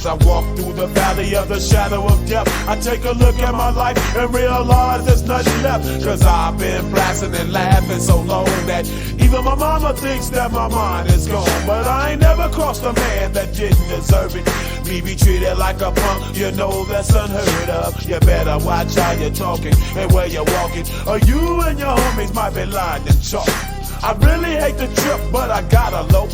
I walk through the valley of the shadow of death, I take a look at my life and realize there's nothing left. Cause I've been blasting and laughing so long that even my mama thinks that my mind is gone. But I ain't never crossed a man that didn't deserve it. Me be treated like a punk, you know that's unheard of. You better watch how you're talking and where you're walking, or you and your homies might be lined in chalk. I really hate the trip, but I gotta low.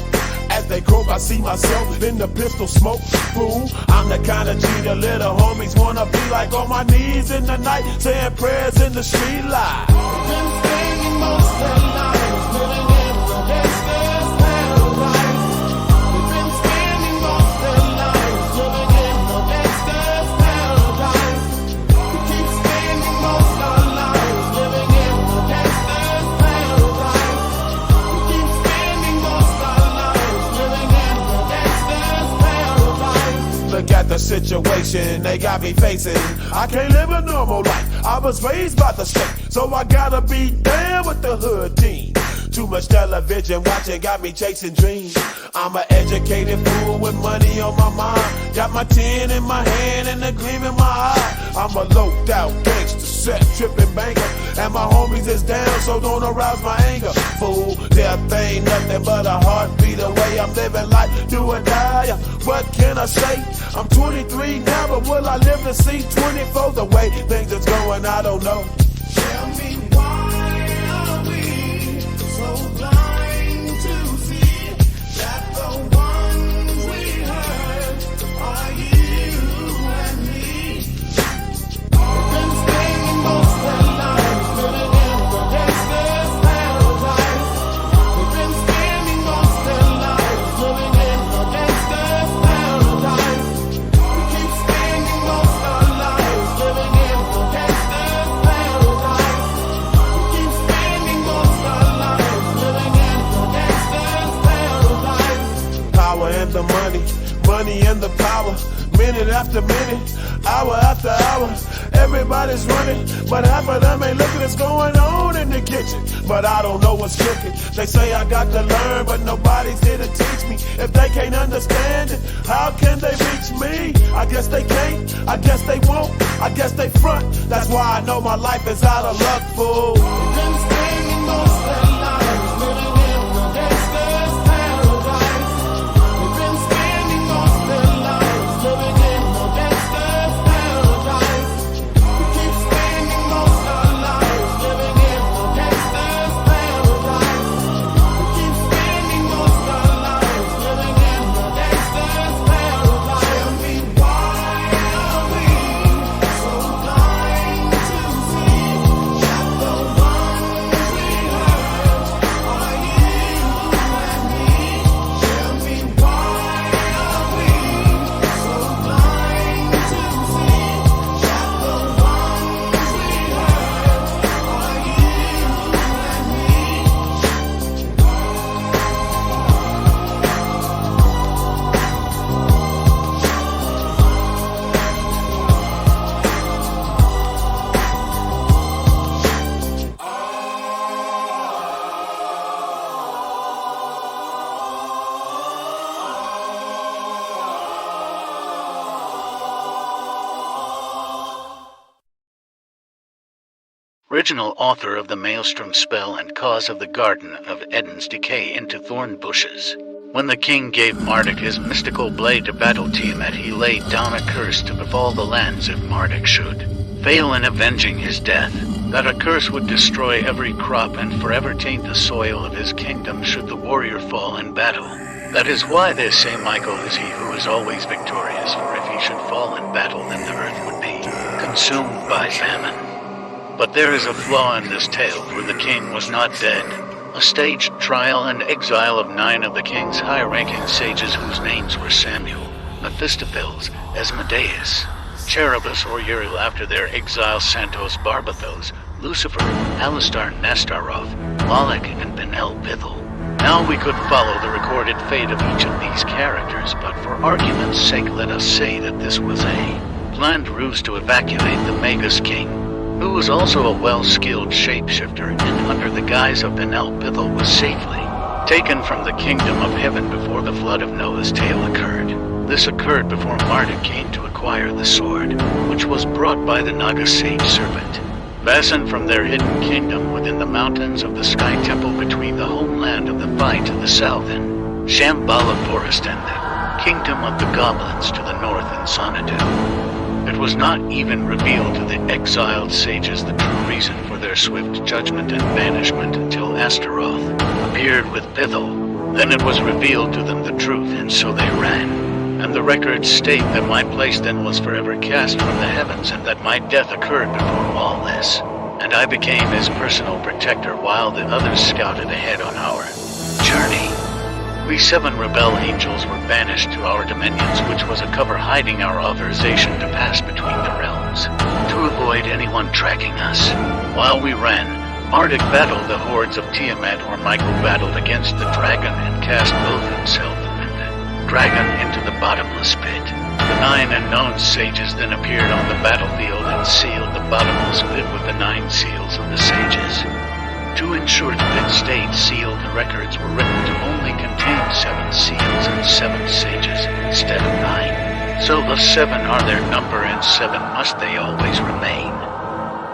As they croak, I see myself in the pistol smoke. Fool, I'm the kind of G the little homies wanna be like, on my knees in the night, saying prayers in the street light. Been spending most of their lives living in the gangster's paradise. We've been spending most of their lives living in the gangster's paradise. We keep spending most of our lives living in the gangster's paradise. We keep spending most of our lives living in the gangster's paradise. Look at the situation they got me facing. I can't live a normal life. I was raised by the state, so I gotta be down with the hood team. Too much television watching got me chasing dreams. I'm an educated fool with money on my mind. Got my tin in my hand and a gleam in my eye. I'm a loped out gangster, set tripping banker, and my homies is down, so don't arouse my anger. Fool, death ain't nothing but a heartbeat away. I'm living life, do or die. What can I say? I'm 23 now, but will I live to see 24? The way things is going, I don't know. Tell me why are we so blind to see that the ones we hurt are you and me? We've been spending most of their lives living in the gangster's paradise. We've been spending most of their lives living in the gangster's paradise. We keep spending most of our lives living in the gangster's paradise. We keep spending most of our lives living in the gangster's paradise. Power and the money, money and the power. Minute after minute, hour after hour, everybody's running, but half of them ain't looking what's going on in the kitchen. But I don't know what's cooking. They say I got to learn, but nobody's here to teach me. If they can't understand it, how can they reach me? I guess they can't, I guess they won't, I guess they front. That's why I know my life is out of luck, fool. We've been spending most of our lives living in the gangster's paradise. We've been spending most of our lives living in the gangster's paradise. We keep spending most of our lives living in the gangster's paradise. We keep spending most of our lives living in the gangster's paradise. Tell me why are we so blind to see that the ones we hurt are you and me? Tell me why are we so blind to see that the ones we hurt are you and me? Original author of the Maelstrom spell and cause of the Garden of Eden's decay into thorn bushes. When the king gave Marduk his mystical blade to battle Tiamat, he laid down a curse to befall the lands if Marduk should fail in avenging his death. That a curse would destroy every crop and forever taint the soil of his kingdom should the warrior fall in battle. That is why they say Michael is he who is always victorious, for if he should fall in battle, then the earth would be consumed by famine. But there is a flaw in this tale, for the king was not dead. A staged trial and exile of 9 of the king's high-ranking sages whose names were Samuel, Mephistopheles, Asmodeus, Cherubus or Uriel after their exile Santos Barbathos, Lucifer, Alistar Nastaroth, Moloch, and Benel-Bithel. Now we could follow the recorded fate of each of these characters, but for argument's sake let us say that this was a planned ruse to evacuate the Magus king, who was also a well-skilled shapeshifter and under the guise of Benel-Bithel was safely taken from the kingdom of heaven before the flood of Noah's tale occurred. This occurred before Marduk came to acquire the sword, which was brought by the Naga sage serpent, fastened from their hidden kingdom within the mountains of the Sky Temple between the homeland of the Vai to the south and Shambhala Forest and the kingdom of the goblins to the north in Xanadu. It was not even revealed to the exiled sages the true reason for their swift judgment and banishment until Astaroth appeared with Pithel. Then it was revealed to them the truth, and so they ran. And the records state that my place then was forever cast from the heavens, and that my death occurred before all this. And I became his personal protector while the others scouted ahead on our journey. We 7 rebel angels were banished to our dominions, which was a cover hiding our authorization to pass between the realms, to avoid anyone tracking us. While we ran, Marduk battled the hordes of Tiamat, or Michael battled against the dragon and cast both himself and the dragon into the bottomless pit. The 9 unknown sages then appeared on the battlefield and sealed the bottomless pit with the 9 seals of the sages. To ensure the pit stayed sealed, the records were written to only contain 7 seals and 7 sages instead of 9. So the 7 are their number, and 7 must they always remain.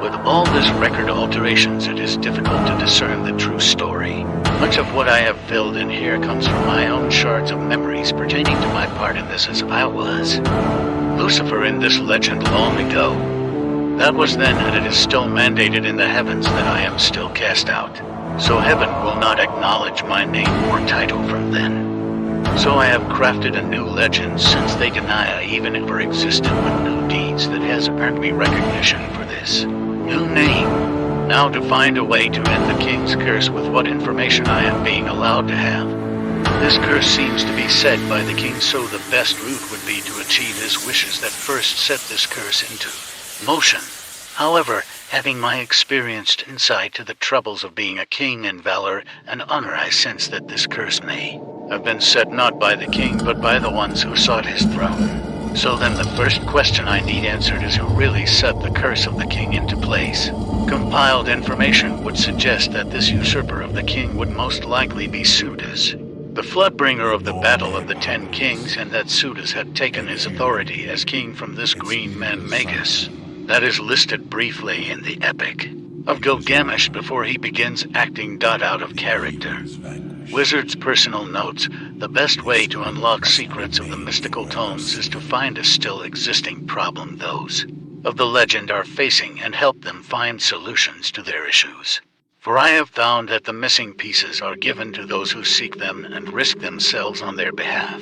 With all this record alterations, it is difficult to discern the true story. Much of what I have filled in here comes from my own shards of memories pertaining to my part in this, as I was Lucifer in this legend long ago. That was then, and it is still mandated in the heavens that I am still cast out. So heaven will not acknowledge my name or title from then. So I have crafted a new legend, since they deny I even ever existed, with new deeds that has earned me recognition for this new name. Now to find a way to end the king's curse with what information I am being allowed to have. This curse seems to be set by the king, so the best route would be to achieve his wishes that first set this curse into motion. However, having my experienced insight to the troubles of being a king in valor and honor, I sense that this curse may have been set not by the king, but by the ones who sought his throne. So then the first question I need answered is, who really set the curse of the king into place? Compiled information would suggest that this usurper of the king would most likely be Sudas, the floodbringer of the Battle of the 10 Kings, and that Sudas had taken his authority as king from this green man Magus. That is listed briefly in the Epic of Gilgamesh before he begins acting out of character. Wizard's personal notes: the best way to unlock secrets of the mystical tomes is to find a still existing problem those of the legend are facing and help them find solutions to their issues. For I have found that the missing pieces are given to those who seek them and risk themselves on their behalf.